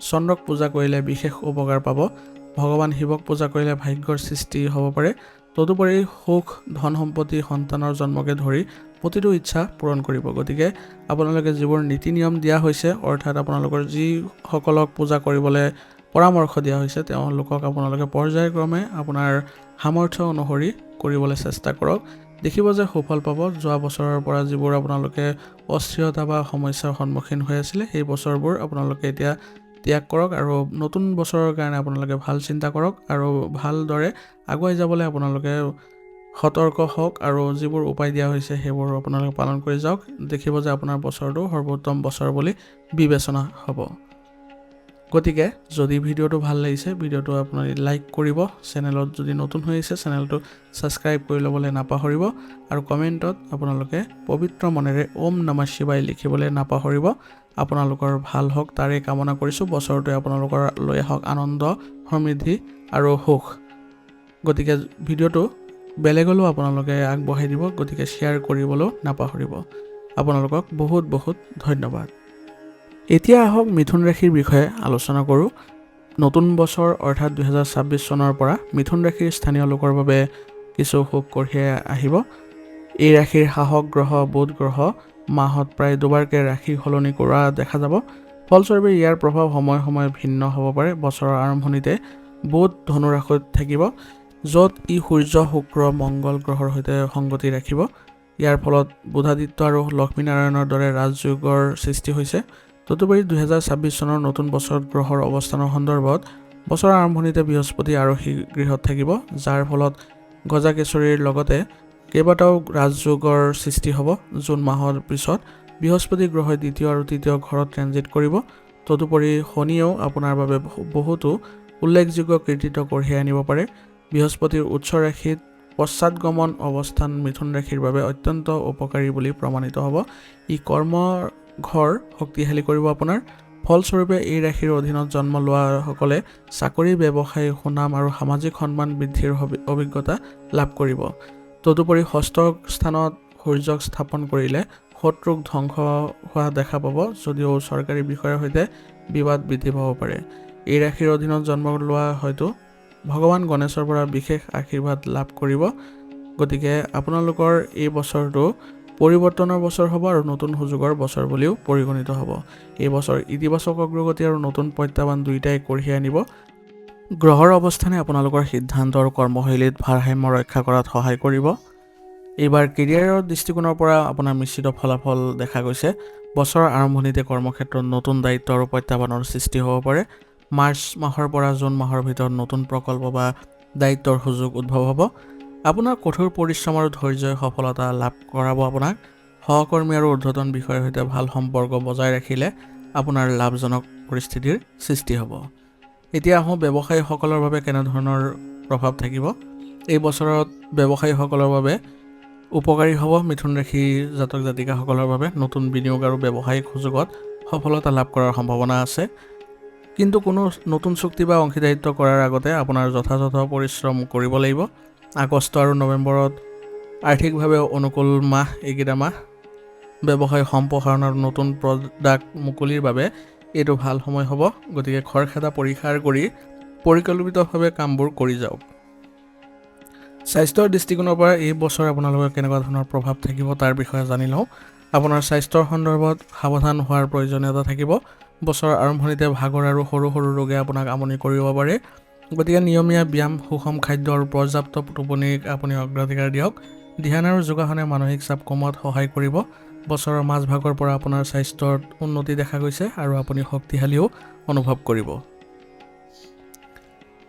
চন্দ্ৰক পূজা কৰিলে বিশেষ উপকাৰ পাব। ভগৱান শিৱক পূজা কৰিলে ভাগ্যৰ সৃষ্টি হ'ব পাৰে। তদুপৰি সুখ, ধন সম্পত্তি, সন্তানৰ জন্মকে ধৰি প্ৰতিটো ইচ্ছা পূৰণ কৰিব। গতিকে আপোনালোকে যিবোৰ নীতি নিয়ম দিয়া হৈছে, অৰ্থাৎ আপোনালোকৰ যিসকলক পূজা কৰিবলৈ পৰামৰ্শ দিয়া হৈছে তেওঁলোকক আপোনালোকে পৰ্যায়ক্ৰমে আপোনাৰ সামৰ্থ্য অনুসৰি কৰিবলৈ চেষ্টা কৰক। দেখিব যে সুফল পাব। যোৱা বছৰৰ পৰা যিবোৰ আপোনালোকে অস্থিৰতা বা সমস্যাৰ সন্মুখীন হৈ আছিলে সেই বছৰবোৰ আপোনালোকে এতিয়া ত্যাগ কৰক আৰু নতুন বছৰৰ কাৰণে আপোনালোকে ভাল চিন্তা কৰক আৰু ভালদৰে আগুৱাই যাবলৈ আপোনালোকে সতৰ্ক হওক আৰু যিবোৰ উপায় দিয়া হৈছে সেইবোৰ আপোনালোকে পালন কৰি যাওক। দেখিব যে আপোনাৰ বছৰটো সৰ্বোত্তম বছৰ বুলি বিবেচনা হ'ব। গতিকে যদি ভিডিঅ'টো ভাল লাগিছে ভিডিঅ'টো আপুনি লাইক কৰিব। চেনেলত যদি নতুন হৈ আছে চেনেলটো ছাবস্ক্ৰাইব কৰি ল'বলৈ নাপাহৰিব আৰু কমেণ্টত আপোনালোকে পবিত্ৰ মনেৰে ওম নমঃ শিৱায় লিখিবলৈ নাপাহৰিব। আপোনালোকৰ ভাল হওক তাৰে কামনা কৰিছোঁ। বছৰটোৱে আপোনালোকৰ লৈ আহক আনন্দ, সমৃদ্ধি আৰু সুখ। গতিকে ভিডিঅ'টো বেলেগলৈও আপোনালোকে আগবঢ়াই দিব। গতিকে শ্বেয়াৰ কৰিবলৈও নাপাহৰিব। আপোনালোকক বহুত বহুত ধন্যবাদ। এতিয়া আহক মিথুন ৰাশিৰ বিষয়ে আলোচনা কৰোঁ। নতুন বছৰ অৰ্থাৎ 2026 চনৰ পৰা মিথুন ৰাশিৰ স্থানীয় লোকৰ বাবে কিছু সুখ কঢ়িয়াই আহিব। এই ৰাশিৰ শাসক গ্ৰহ বুধ গ্ৰহ মাহত প্ৰায় দুবাৰকৈ ৰাশি সলনি কৰা দেখা যাব। ফলস্বৰূপে ইয়াৰ প্ৰভাৱ সময়ে সময়ে ভিন্ন হ'ব পাৰে। বছৰৰ আৰম্ভণিতে বুধ ধনু ৰাশিত থাকিব, য'ত ই সূৰ্য, শুক্ৰ, মংগল গ্ৰহৰ সৈতে সংগতি ৰাখিব। ইয়াৰ ফলত বুধাদিত্য আৰু লক্ষ্মীনাৰায়ণৰ দৰে ৰাজযোগৰ সৃষ্টি হৈছে। তদুপৰি 2026 চনৰ নতুন বছৰত গ্ৰহৰ অৱস্থানৰ সন্দৰ্ভত বছৰৰ আৰম্ভণিতে বৃহস্পতি আৰক্ষী গৃহত থাকিব, যাৰ ফলত গজা কেশৰীৰ লগতে কেইবাটাও ৰাজযোগৰ সৃষ্টি হ'ব। জুন মাহৰ পিছত বৃহস্পতি গ্ৰহই দ্বিতীয় আৰু তৃতীয় ঘৰত ট্ৰেনজিট কৰিব। তদুপৰি শনিয়েও আপোনাৰ বাবে বহুতো উল্লেখযোগ্য কৃতিত্ব কঢ়িয়াই আনিব পাৰে। বৃহস্পতিৰ উচ্চ ৰাশিত পশ্চাদগমন অৱস্থান মিথুন ৰাশিৰ বাবে অত্যন্ত উপকাৰী বুলি প্ৰমাণিত হ'ব। ই কৰ্মৰ ঘৰ শক্তিশালী কৰিব আপোনাৰ। ফলস্বৰূপে এই ৰাশিৰ অধীনত জন্ম লোৱাসকলে চাকৰি, ব্যৱসায়, সুনাম আৰু সামাজিক সন্মান বৃদ্ধিৰ অভিজ্ঞতা লাভ কৰিব। তদুপৰি ষষ্ঠ স্থানত সূৰ্যক স্থাপন কৰিলে শত্ৰুক ধ্বংস হোৱা দেখা পাব, যদিও চৰকাৰী বিষয়াৰ সৈতে বিবাদ বৃদ্ধি পাব পাৰে। এই ৰাশিৰ অধীনত জন্ম লোৱা হয়তো ভগৱান গণেশৰ পৰা বিশেষ আশীৰ্বাদ লাভ কৰিব। গতিকে আপোনালোকৰ এই বছৰটো পৰিৱৰ্তনৰ বছৰ হ'ব আৰু নতুন সুযোগৰ বছৰ বুলিও পৰিগণিত হ'ব। এই বছৰ ইতিবাচক অগ্ৰগতি আৰু নতুন প্ৰত্যাহ্বান দুয়োটাই কঢ়িয়াই আনিব। গ্ৰহৰ অৱস্থানে আপোনালোকৰ সিদ্ধান্ত আৰু কৰ্মশৈলীত ভাৰসাম্য ৰক্ষা কৰাত সহায় কৰিব। এইবাৰ কেৰিয়াৰৰ দৃষ্টিকোণৰ পৰা আপোনাৰ মিশ্ৰিত ফলাফল দেখা গৈছে। বছৰৰ আৰম্ভণিতে কৰ্মক্ষেত্ৰত নতুন দায়িত্ব আৰু প্ৰত্যাহ্বানৰ সৃষ্টি হ'ব পাৰে। মাৰ্চ মাহৰ পৰা জুন মাহৰ ভিতৰত নতুন প্ৰকল্প বা দায়িত্বৰ সুযোগ উদ্ভৱ হ'ব। আপোনাৰ কঠোৰ পৰিশ্ৰম আৰু ধৈৰ্যই সফলতা লাভ কৰাব আপোনাক। সহকৰ্মী আৰু ঊৰ্ধ্বতন বিষয়াৰ সৈতে ভাল সম্পৰ্ক বজাই ৰাখিলে আপোনাৰ লাভজনক পৰিস্থিতিৰ সৃষ্টি হ'ব। এতিয়া আহোঁ ব্যৱসায়ীসকলৰ বাবে কেনেধৰণৰ প্ৰভাৱ থাকিব। এই বছৰত ব্যৱসায়ীসকলৰ বাবে উপকাৰী হ'ব। মিথুন ৰাশিৰ জাতক জাতিকাসকলৰ বাবে নতুন বিনিয়োগ আৰু ব্যৱসায়িক সুযোগত সফলতা লাভ কৰাৰ সম্ভাৱনা আছে। কিন্তু কোনো নতুন চুক্তি বা অংশীদাৰিত্ব কৰাৰ আগতে আপোনাৰ যথাযথ পৰিশ্ৰম কৰিব লাগিব। আগষ্ট আৰু নৱেম্বৰত আৰ্থিকভাৱে অনুকূল মাহ। এইকেইটা মাহ ব্যৱসায় সম্প্ৰসাৰণ আৰু নতুন প্ৰডাক্ট মুকলিৰ বাবে এইটো ভাল সময় হ'ব। গতিকে খৰখেদা পৰিহাৰ কৰি পৰিকল্পিতভাৱে কামবোৰ কৰি যাওক। স্বাস্থ্যৰ দৃষ্টিকোণৰ পৰা এই বছৰ আপোনালোকৰ কেনেকুৱা ধৰণৰ প্ৰভাৱ থাকিব তাৰ বিষয়ে জানি লওঁ। আপোনাৰ স্বাস্থ্যৰ সন্দৰ্ভত সাৱধান হোৱাৰ প্ৰয়োজনীয়তা থাকিব। বছৰৰ আৰম্ভণিতে ভাগৰ আৰু সৰু সৰু ৰোগে আপোনাক আমনি কৰিব পাৰে। গতিকে নিয়মীয়া ব্যায়াম, সুষম খাদ্য আৰু পৰ্যাপ্ত টোপনিক আপুনি অগ্ৰাধিকাৰ দিয়ক। ধ্যান আৰু যোগাসনে মানসিক চাপ কমোৱাত সহায় কৰিব। বছৰৰ মাজভাগৰ পৰা আপোনাৰ স্বাস্থ্যত উন্নতি দেখা গৈছে আৰু আপুনি শক্তিশালীও অনুভৱ কৰিব।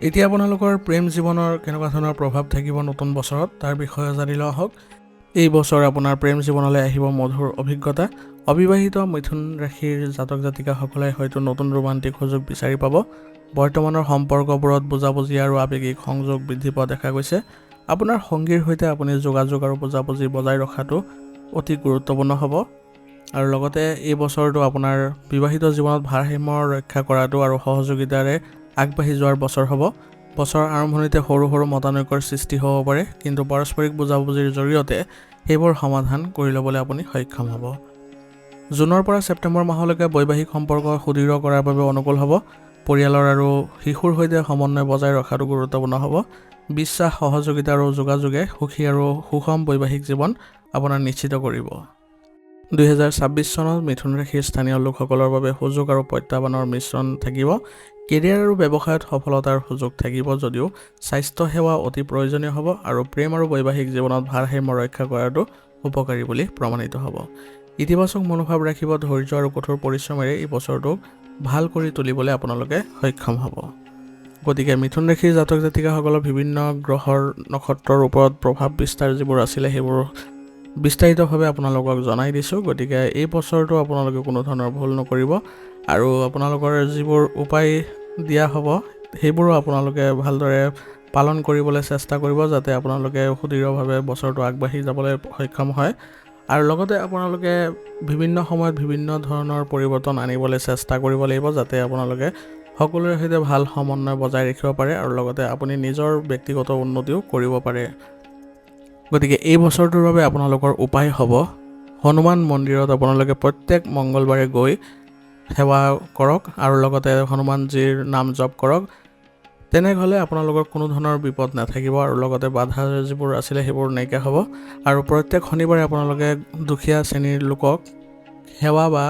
এতিয়া আপোনালোকৰ প্ৰেম জীৱনৰ কেনেকুৱা ধৰণৰ প্ৰভাৱ থাকিব নতুন বছৰত তাৰ বিষয়ে জানি লোৱা হওক। এই বছৰ আপোনাৰ প্ৰেম জীৱনলৈ আহিব মধুৰ অভিজ্ঞতা। অবিবাহিত মিথুন ৰাশিৰ জাতক জাতিকাসকলে হয়তো নতুন ৰোমান্টিক সুযোগ বিচাৰি পাব। বৰ্তমানৰ সম্পৰ্কবোৰত বুজাবুজি আৰু আৱেগিক সংযোগ বৃদ্ধি পোৱা দেখা গৈছে। আপোনাৰ সংগীৰ সৈতে আপুনি যোগাযোগ আৰু বুজাবুজি বজাই ৰখাটো অতি গুৰুত্বপূৰ্ণ হ'ব। আৰু লগতে এই বছৰটো আপোনাৰ বিবাহিত জীৱনত ভাৰসাম্য ৰক্ষা কৰাটো আৰু সহযোগিতাৰে আগবাঢ়ি যোৱাৰ বছৰ হ'ব। বছৰৰ আৰম্ভণিতে সৰু সৰু মতানৈক্যৰ সৃষ্টি হ'ব পাৰে, কিন্তু পাৰস্পৰিক বুজাবুজিৰ জৰিয়তে সেইবোৰ সমাধান কৰি ল'বলৈ আপুনি সক্ষম হ'ব। জুনৰ পৰা ছেপ্টেম্বৰ মাহলৈকে বৈবাহিক সম্পৰ্ক সুদৃঢ় কৰাৰ বাবে অনুকূল হ'ব। পৰিয়ালৰ আৰু শিশুৰ সৈতে সমন্বয় বজাই ৰখাটো গুৰুত্বপূৰ্ণ হ'ব। বিশ্বাস, সহযোগিতা আৰু যোগাযোগে সুখী আৰু সুষম বৈবাহিক জীৱন আপোনাৰ নিশ্চিত কৰিব। 2026 চনত মিথুন ৰাশিৰ স্থানীয় লোকসকলৰ বাবে সুযোগ আৰু প্ৰত্যাহ্বানৰ মিশ্ৰণ থাকিব। কেৰিয়াৰ আৰু ব্যৱসায়ত সফলতাৰ সুযোগ থাকিব যদিও স্বাস্থ্য সেৱা অতি প্ৰয়োজনীয় হ'ব আৰু প্ৰেম আৰু বৈবাহিক জীৱনত ভাৰসাম্য ৰক্ষা কৰাটো উপকাৰী বুলি প্ৰমাণিত হ'ব। ইতিবাচক মনোভাৱ ৰাখিব। ধৈৰ্য আৰু কঠোৰ পৰিশ্ৰমেৰে এই বছৰটোক ভাল কৰি তুলিবলৈ আপোনালোকে সক্ষম হ'ব। গতিকে মিথুন ৰাশিৰ জাতক জাতিকাসকলৰ বিভিন্ন গ্ৰহৰ নক্ষত্ৰৰ ওপৰত প্ৰভাৱ বিস্তাৰ যিবোৰ আছিলে সেইবোৰ বিস্তাৰিতভাৱে আপোনালোকক জনাই দিছোঁ। গতিকে এই বছৰটো আপোনালোকে কোনো ধৰণৰ ভুল নকৰিব আৰু আপোনালোকৰ যিবোৰ উপায় দিয়া হ'ব সেইবোৰো আপোনালোকে ভালদৰে পালন কৰিবলৈ চেষ্টা কৰিব, যাতে আপোনালোকে সুদৃঢ়ভাৱে বছৰটো আগবাঢ়ি যাবলৈ সক্ষম হয়। আৰু লগতে আপোনালোকে বিভিন্ন সময়ত বিভিন্ন ধৰণৰ পৰিৱৰ্তন আনিবলৈ চেষ্টা কৰিব লাগিব, যাতে আপোনালোকে সকলোৰে সৈতে ভাল সমন্বয় বজাই ৰাখিব পাৰে আৰু লগতে আপুনি নিজৰ ব্যক্তিগত উন্নতিও কৰিব পাৰে। গতিকে এই বছৰটোৰ বাবে আপোনালোকৰ উপায় হ'ব হনুমান মন্দিৰত আপোনালোকে প্ৰত্যেক মংগলবাৰে গৈ সেৱা কৰক আৰু লগতে হনুমানজীৰ নাম জপ কৰক। তেনেহ'লে আপোনালোকৰ কোনো ধৰণৰ বিপদ নাথাকিব আৰু লগতে বাধা যিবোৰ আছিলে সেইবোৰ নাইকিয়া হ'ব। আৰু প্ৰত্যেক শনিবাৰে আপোনালোকে দুখীয়া শ্ৰেণীৰ লোকক সেৱা বা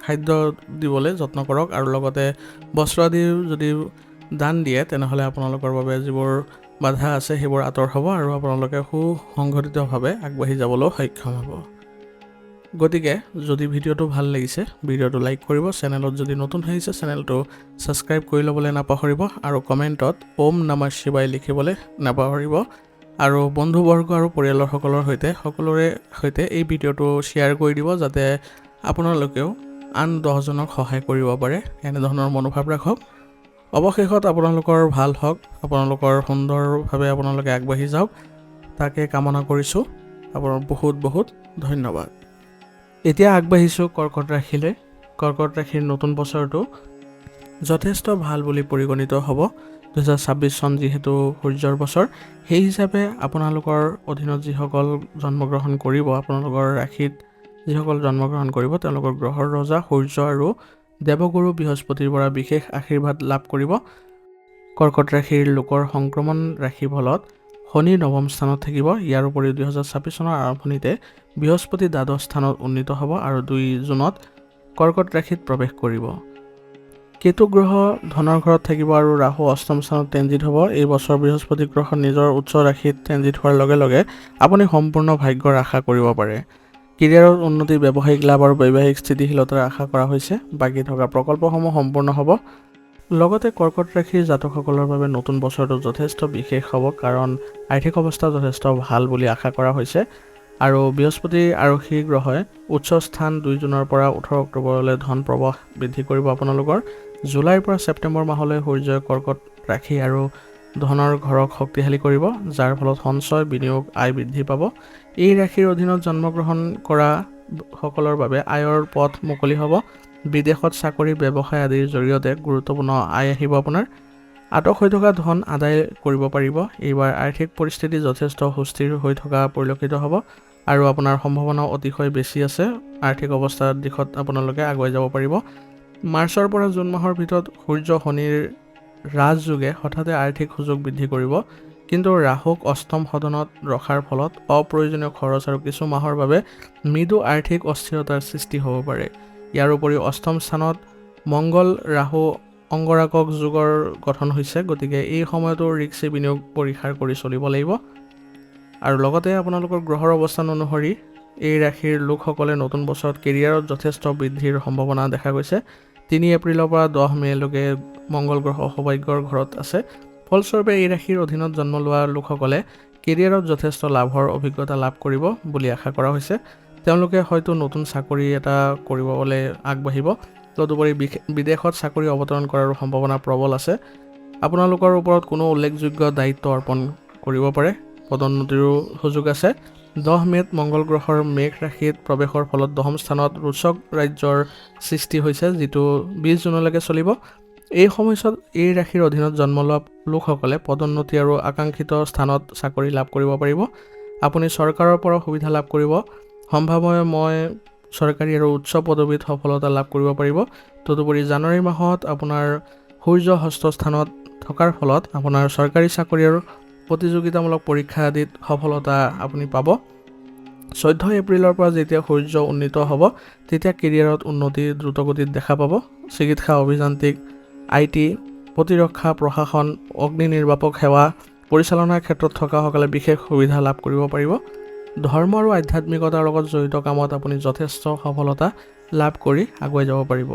খাদ্য দিবলৈ যত্ন কৰক আৰু লগতে বস্ত্ৰ আদি যদি দান দিয়ে তেনেহ'লে আপোনালোকৰ বাবে যিবোৰ বাধা আছে সেইবোৰ আঁতৰ হ'ব আৰু আপোনালোকে সুসংগঠিতভাৱে আগবাঢ়ি যাবলৈ সক্ষম হ'ব। গতিকে যদি ভিডিঅ'টো ভাল লাগিছে ভিডিঅ'টো লাইক কৰিব। চেনেলত যদি নতুন আহিছে চেনেলটো ছাবস্ক্ৰাইব কৰি ল'বলৈ নাপাহৰিব আৰু কমেণ্টত ওম নমঃ শিৱায় লিখিবলৈ নাপাহৰিব। আৰু বন্ধুবৰ্গ আৰু পৰিয়ালৰ সকলোৰে সৈতে এই ভিডিঅ'টো শ্বেয়াৰ কৰি দিব যাতে আপোনালোকেও আন 10জনক সহায় কৰিব পাৰে। এনেধৰণৰ মনোভাৱ ৰাখক। অৱশেষত আপোনালোকৰ ভাল হওক, আপোনালোকৰ সুন্দৰভাৱে আপোনালোকে আগবাঢ়ি যাওক, তাকে কামনা কৰিছোঁ। আপোনাৰ বহুত বহুত ধন্যবাদ। এতিয়া আগবাঢ়িছোঁ কৰ্কট ৰাশিলৈ। কৰ্কট ৰাশিৰ নতুন বছৰটো যথেষ্ট ভাল বুলি পৰিগণিত হ'ব। 2026 চন যিহেতু সূৰ্যৰ বছৰ, সেই হিচাপে আপোনালোকৰ অধীনত যিসকল জন্মগ্ৰহণ কৰিব, আপোনালোকৰ ৰাশিত যিসকল জন্মগ্ৰহণ কৰিব, তেওঁলোকৰ গ্ৰহৰ ৰজা সূৰ্য আৰু দেৱগুৰু বৃহস্পতিৰ পৰা বিশেষ আশীৰ্বাদ লাভ কৰিব। কৰ্কট ৰাশিৰ লোকৰ সংক্ৰমণ ৰাশি ফলত শনি নৱম স্থানত থাকিব। ইয়াৰ উপৰিও 2026 চনৰ আৰম্ভণিতে বৃহস্পতি দ্বাদশ স্থানত উন্নীত হ'ব আৰু 2 জুনত কৰ্কট ৰাশিত প্ৰৱেশ কৰিব। কেতু গ্ৰহ ধনৰ ঘৰত থাকিব আৰু ৰাহু অষ্টম স্থানত ট্ৰেনজিট হ'ব। এই বছৰ বৃহস্পতি গ্ৰহ নিজৰ উচ্চ ৰাশিত ট্ৰেনজিট হোৱাৰ লগে লগে আপুনি সম্পূৰ্ণ ভাগ্যৰ আশা কৰিব পাৰে। কেৰিয়াৰৰ উন্নতি, ব্যৱসায়িক লাভ আৰু বৈবাহিক স্থিতিশীলতাৰ আশা কৰা হৈছে। বাকী থকা প্ৰকল্পসমূহ সম্পূৰ্ণ হ'ব। লগতে কৰ্কট ৰাশিৰ জাতকসকলৰ বাবে নতুন বছৰটো যথেষ্ট বিশেষ হ'ব, কাৰণ আৰ্থিক অৱস্থা যথেষ্ট ভাল বুলি আশা কৰা হৈছে। আৰু বৃহস্পতি আৰক্ষী গ্ৰহই উচ্চ স্থান 2 জুনৰ পৰা 18 অক্টোবৰলৈ ধন প্ৰৱাহ বৃদ্ধি কৰিব আপোনালোকৰ। জুলাইৰ পৰা ছেপ্টেম্বৰ মাহলৈ সূৰ্যই কৰ্কট ৰাশি আৰু ধনৰ ঘৰক শক্তিশালী কৰিব, যাৰ ফলত সঞ্চয়, বিনিয়োগ, আয় বৃদ্ধি পাব। এই ৰাশিৰ অধীনত জন্মগ্ৰহণ কৰা সকলৰ বাবে আয়ৰ পথ মুকলি হ'ব। বিদেশত চাকৰি, ব্যৱসায় আদিৰ জৰিয়তে গুৰুত্বপূৰ্ণ আয় আহিব আপোনাৰ। আটক হৈ থকা ধন আদায় কৰিব পাৰিব। এইবাৰ আৰ্থিক পৰিস্থিতি যথেষ্ট সুস্থিৰ হৈ থকা পৰিলক্ষিত হ'ব আৰু আপোনাৰ সম্ভাৱনাও অতিশয় বেছি আছে। আৰ্থিক অৱস্থাৰ দিশত আপোনালোকে আগুৱাই যাব পাৰিব। মাৰ্চৰ পৰা জুন মাহৰ ভিতৰত সূৰ্য শনিৰ ৰাজযোগে হঠাতে আৰ্থিক সুযোগ বৃদ্ধি কৰিব, কিন্তু ৰাহুক অষ্টম সদনত ৰখাৰ ফলত অপ্ৰয়োজনীয় খৰচ আৰু কিছু মাহৰ বাবে মৃদু আৰ্থিক অস্থিৰতাৰ সৃষ্টি হ'ব পাৰে। ইয়াৰ উপৰিও অষ্টম স্থানত মংগল ৰাহু অংগৰাকক যোগৰ গঠন হৈছে, গতিকে এই সময়তো ৰিস্কি বিনিয়োগ পৰীক্ষা কৰি চলিব লাগিব। আৰু লগতে আপোনালোকৰ গ্ৰহৰ অৱস্থান অনুসৰি এই ৰাশিৰ লোকসকলে নতুন বছৰত কেৰিয়াৰত যথেষ্ট বৃদ্ধিৰ সম্ভাৱনা দেখা গৈছে। 3 এপ্ৰিলৰ পৰা 10 মেলৈকে মংগল গ্ৰহ সৌভাগ্যৰ ঘৰত আছে। ফলস্বৰূপে এই ৰাশিৰ অধীনত জন্ম লোৱা লোকসকলে কেৰিয়াৰত যথেষ্ট লাভৰ অভিজ্ঞতা লাভ কৰিব বুলি আশা কৰা হৈছে। তেওঁলোকে হয়তো নতুন চাকৰি এটা কৰিবলৈ আগবাঢ়িব। তদুপৰি বিদেশত চাকৰি অৱতৰণ কৰাৰো সম্ভাৱনা প্ৰবল আছে। আপোনালোকৰ ওপৰত কোনো উল্লেখযোগ্য দায়িত্ব অৰ্পণ কৰিব পাৰে। পদোন্নতিৰো সুযোগ আছে। 10 মে'ত মংগল গ্ৰহৰ মেঘ ৰাশিত প্ৰৱেশৰ ফলত 10ম স্থানত ৰোচক ৰাজ্যৰ সৃষ্টি হৈছে, যিটো 20 জুনলৈকে চলিব। এই সময়ছোৱাত এই ৰাশিৰ অধীনত জন্ম লোৱা লোকসকলে পদোন্নতি আৰু আকাংক্ষিত স্থানত চাকৰি লাভ কৰিব পাৰিব। আপুনি চৰকাৰৰ পৰা সুবিধা লাভ কৰিব। সম্ভাৱনাময় চৰকাৰী আৰু উচ্চ পদবীত সফলতা লাভ কৰিব পাৰিব। তদুপৰি জানুৱাৰী মাহত আপোনাৰ সূৰ্য ষষ্ঠ স্থানত থকাৰ ফলত আপোনাৰ চৰকাৰী চাকৰি আৰু প্ৰতিযোগিতামূলক পৰীক্ষা আদিত সফলতা আপুনি পাব। 14 এপ্ৰিলৰ পৰা যেতিয়া সূৰ্য উন্নীত হ'ব, তেতিয়া কেৰিয়াৰত উন্নতি দ্ৰুতগতিত দেখা পাব। চিকিৎসা, অভিযান্ত্ৰিক, IT, প্ৰতিৰক্ষা, প্ৰশাসন, অগ্নি নিৰ্বাপক সেৱা পৰিচালনাৰ ক্ষেত্ৰত থকাসকলে বিশেষ সুবিধা লাভ কৰিব পাৰিব। ধৰ্ম আৰু আধ্যাত্মিকতাৰ লগত জড়িত কামত আপুনি যথেষ্ট সফলতা লাভ কৰি আগুৱাই যাব পাৰিব।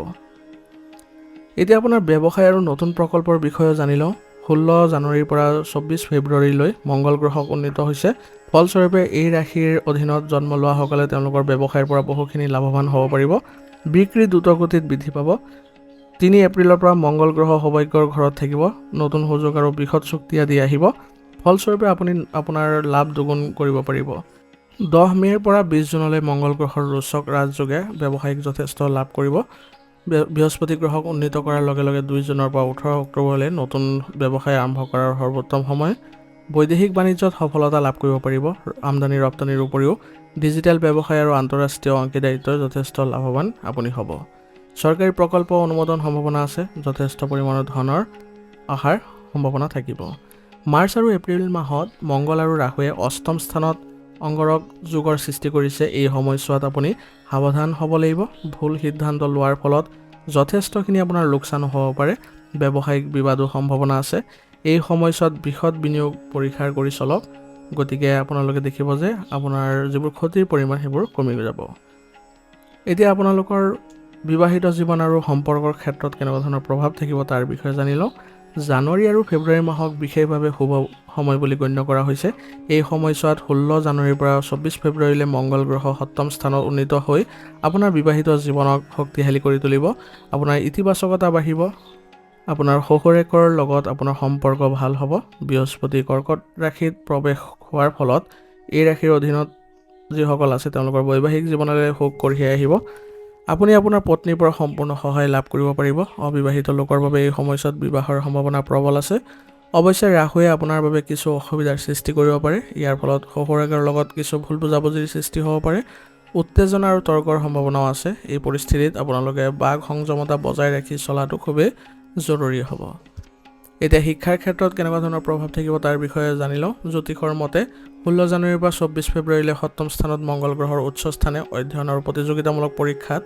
এতিয়া আপোনাৰ ব্যৱসায় আৰু নতুন প্ৰকল্পৰ বিষয়ে জানি লওঁ। 16 জানুৱাৰীৰ পৰা 24 ফেব্ৰুৱাৰীলৈ মংগল গ্ৰহক উন্নীত হৈছে। ফলস্বৰূপে এই ৰাশিৰ অধীনত জন্ম লোৱাসকলে তেওঁলোকৰ ব্যৱসায়ৰ পৰা বহুখিনি লাভৱান হ'ব পাৰিব। বিক্ৰী দ্ৰুতগতিত বৃদ্ধি পাব। 3 এপ্ৰিলৰ পৰা মংগল গ্ৰহ সৌভাগ্যৰ ঘৰত থাকিব। নতুন সুযোগ আৰু বৃহৎ চুক্তি আদি আহিব। ফলস্বৰূপে আপুনি আপোনাৰ লাভ দুগুণ কৰিব পাৰিব। 10 মে'ৰ পৰা 20 জুনলৈ মংগল গ্ৰহৰ ৰোচক ৰাজযোগে ব্যৱসায়িক যথেষ্ট লাভ কৰিব। বৃহস্পতি গ্ৰহক উন্নীত কৰাৰ লগে লগে 2 জুনৰ পৰা 18 অক্টোবৰলৈ নতুন ব্যৱসায় আৰম্ভ কৰাৰ সৰ্বোত্তম সময়। বৈদেশিক বাণিজ্যত সফলতা লাভ কৰিব পাৰিব। আমদানি ৰপ্তানিৰ উপৰিও ডিজিটেল ব্যৱসায় আৰু আন্তঃৰাষ্ট্ৰীয় অংশীদাৰিত্বৰ যথেষ্ট লাভৱান আপুনি হ'ব। চৰকাৰী প্ৰকল্প অনুমোদন সম্ভাৱনা আছে। যথেষ্ট পৰিমাণৰ ধনৰ অহাৰ সম্ভাৱনা থাকিব। মাৰ্চ আৰু এপ্ৰিল মাহত মংগল আৰু ৰাহুৱে অষ্টম স্থানত অংগৰক যোগৰ সৃষ্টি কৰিছে। এই সময়ছোৱাত আপুনি সাৱধান হ'ব লাগিব। ভুল সিদ্ধান্ত লোৱাৰ ফলত যথেষ্টখিনি আপোনাৰ লোকচান হ'ব পাৰে। ব্যৱসায়িক বিবাদো সম্ভাৱনা আছে। এই সময়ছোৱাত বৃহৎ বিনিয়োগ পৰীক্ষা কৰি চলক, গতিকে আপোনালোকে দেখিব যে আপোনাৰ যিবোৰ ক্ষতিৰ পৰিমাণ সেইবোৰ কমি যাব। এতিয়া আপোনালোকৰ বিবাহিত জীৱন আৰু সম্পৰ্কৰ ক্ষেত্ৰত কেনেকুৱা ধৰণৰ প্ৰভাৱ থাকিব তাৰ বিষয়ে জানি লওঁ। জানুৱাৰী আৰু ফেব্ৰুৱাৰী মাহক বিশেষভাৱে শুভ সময় বুলি গণ্য কৰা হৈছে। এই সময়ছোৱাত 16 জানুৱাৰীৰ পৰা 24 ফেব্ৰুৱাৰীলৈ মংগল গ্ৰহ 7ম স্থানত উন্নীত হৈ আপোনাৰ বিবাহিত জীৱনক শক্তিশালী কৰি তুলিব। আপোনাৰ ইতিবাচকতা বাঢ়িব। আপোনাৰ শহুৰেকৰ লগত আপোনাৰ সম্পৰ্ক ভাল হ'ব। বৃহস্পতি কৰ্কট ৰাশিত প্ৰৱেশ হোৱাৰ ফলত এই ৰাশিৰ অধীনত যিসকল আছে তেওঁলোকৰ বৈবাহিক জীৱনলৈ সুখ কঢ়িয়াই আহিব। আপুনি আপোনাৰ পত্নীৰ পৰা সম্পূৰ্ণ সহায় লাভ কৰিব পাৰিব। অবিবাহিত লোকৰ বাবে এই সময়ছোৱাত বিবাহৰ সম্ভাৱনা প্ৰবল আছে। অৱশ্যে ৰাহুৱে আপোনাৰ বাবে কিছু অসুবিধাৰ সৃষ্টি কৰিব পাৰে। ইয়াৰ ফলত শহুৰেকৰ লগত কিছু ভুল বুজাবুজিৰ সৃষ্টি হ'ব পাৰে। উত্তেজনা আৰু তৰ্কৰ সম্ভাৱনাও আছে। এই পৰিস্থিতিত আপোনালোকে বাক সংযমতা বজাই ৰাখি চলাটো খুবেই জৰুৰী হ'ব। এতিয়া শিক্ষাৰ ক্ষেত্ৰত কেনেকুৱা ধৰণৰ প্ৰভাৱ থাকিব তাৰ বিষয়ে জানি লওঁ। জ্যোতিষৰ মতে 16 জানুৱাৰীৰ পৰা 24 ফেব্ৰুৱাৰীলৈ 7ম স্থানত মংগল গ্ৰহৰ উচ্চ স্থানে অধ্যয়ন আৰু প্ৰতিযোগিতামূলক পৰীক্ষাত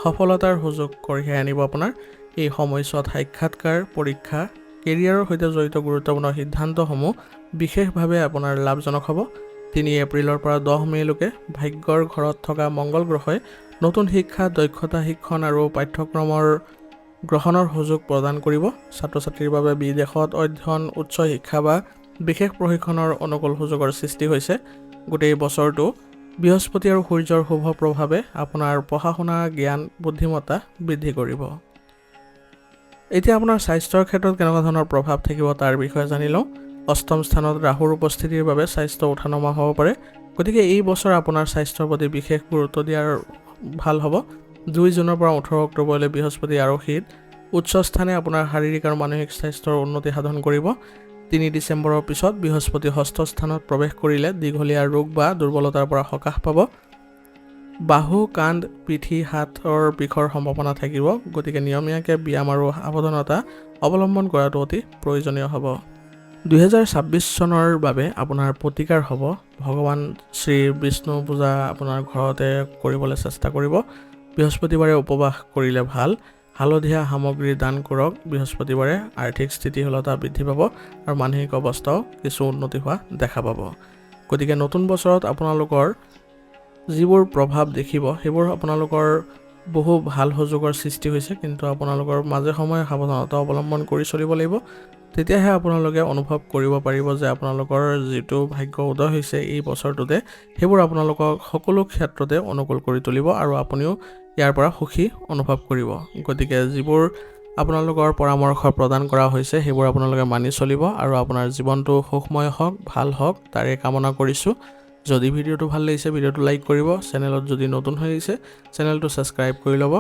সফলতাৰ সুযোগ কঢ়িয়াই আনিব আপোনাৰ। এই সময়ছোৱাত সাক্ষাৎকাৰ, পৰীক্ষা, কেৰিয়াৰৰ সৈতে জড়িত গুৰুত্বপূৰ্ণ সিদ্ধান্তসমূহ বিশেষভাৱে আপোনাৰ লাভজনক হ'ব। 3 এপ্ৰিলৰ পৰা 10 মে'লৈকে ভাগ্যৰ ঘৰত থকা মংগল গ্ৰহই নতুন শিক্ষা, দক্ষতা শিক্ষণ আৰু পাঠ্যক্ৰমৰ গ্ৰহণৰ সুযোগ প্ৰদান কৰিব। ছাত্ৰ ছাত্ৰীৰ বাবে বিদেশত অধ্যয়ন, উচ্চ শিক্ষা বা বিশেষ প্ৰশিক্ষণৰ অনুকূল সুযোগৰ সৃষ্টি হৈছে। গোটেই বছৰটো বৃহস্পতি আৰু সূৰ্যৰ শুভ প্ৰভাৱে আপোনাৰ পঢ়া শুনা, জ্ঞান, বুদ্ধিমত্তা বৃদ্ধি কৰিব। এতিয়া আপোনাৰ স্বাস্থ্যৰ ক্ষেত্ৰত কেনেকুৱা ধৰণৰ প্ৰভাৱ থাকিব তাৰ বিষয়ে জানি লওঁ। 8ম স্থানত ৰাহুৰ উপস্থিতিৰ বাবে স্বাস্থ্য উঠানমা হ'ব পাৰে। গতিকে এই বছৰ আপোনাৰ স্বাস্থ্যৰ প্ৰতি বিশেষ গুৰুত্ব দিয়াৰ ভাল হ'ব। 2 জুনৰ পৰা 18 অক্টোবৰলৈ বৃহস্পতি আৰক্ষীত উচ্চ স্থানে আপোনাৰ শাৰীৰিক আৰু মানসিক স্বাস্থ্যৰ উন্নতি সাধন কৰিব। 3 ডিচেম্বৰৰ পিছত বৃহস্পতি 6ষ্ঠ স্থানত প্ৰৱেশ কৰিলে দীঘলীয়া ৰোগ বা দুৰ্বলতাৰ পৰা সকাহ পাব। বাহু, কান্ধ, পিঠি, হাতৰ বিষৰ সম্ভাৱনা থাকিব। গতিকে নিয়মীয়াকৈ ব্যায়াম আৰু সাৱধানতা অৱলম্বন কৰাটো অতি প্ৰয়োজনীয় হ'ব। 2026 চনৰ বাবে আপোনাৰ প্ৰতিকাৰ হ'ব ভগৱান শ্ৰী বিষ্ণু পূজা আপোনাৰ ঘৰতে কৰিবলৈ চেষ্টা কৰিব। বৃহস্পতিবাৰে উপবাস কৰিলে ভাল। হালধীয়া সামগ্ৰী দান কৰক। বৃহস্পতিবাৰে আৰ্থিক স্থিতিশীলতা বৃদ্ধি পাব আৰু মানসিক অৱস্থাও কিছু উন্নতি হোৱা দেখা পাব। গতিকে নতুন বছৰত আপোনালোকৰ যিবোৰ প্ৰভাৱ দেখিব সেইবোৰ আপোনালোকৰ বহু ভাল সুযোগৰ সৃষ্টি হৈছে, কিন্তু আপোনালোকৰ মাজে সময়ে সাৱধানতা অৱলম্বন কৰি চলিব লাগিব। তেতিয়াহে আপোনালোকে অনুভৱ কৰিব পাৰিব যে আপোনালোকৰ যিটো ভাগ্য উদয় হৈছে এই বছৰটোতে সেইবোৰ আপোনালোকক সকলো ক্ষেত্ৰতে অনুকূল কৰি তুলিব আৰু আপুনিও ইয়াৰ পৰা সুখী অনুভৱ কৰিব। গতিকে যিবোৰ আপোনালোকৰ পৰামৰ্শ প্ৰদান কৰা হৈছে সেইবোৰ আপোনালোকে মানি চলিব আৰু আপোনাৰ জীৱনটো সুখময় হওক, ভাল হওক তাৰে কামনা কৰিছোঁ। যদি ভিডিঅ'টো ভাল লাগিছে ভিডিঅ'টো লাইক কৰিব। চেনেলত যদি নতুন হৈ আহিছে চেনেলটো ছাবস্ক্ৰাইব কৰি ল'ব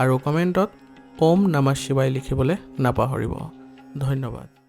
আৰু কমেণ্টত ওম নমঃ শিৱায় লিখিবলৈ নাপাহৰিব। ধন্যবাদ।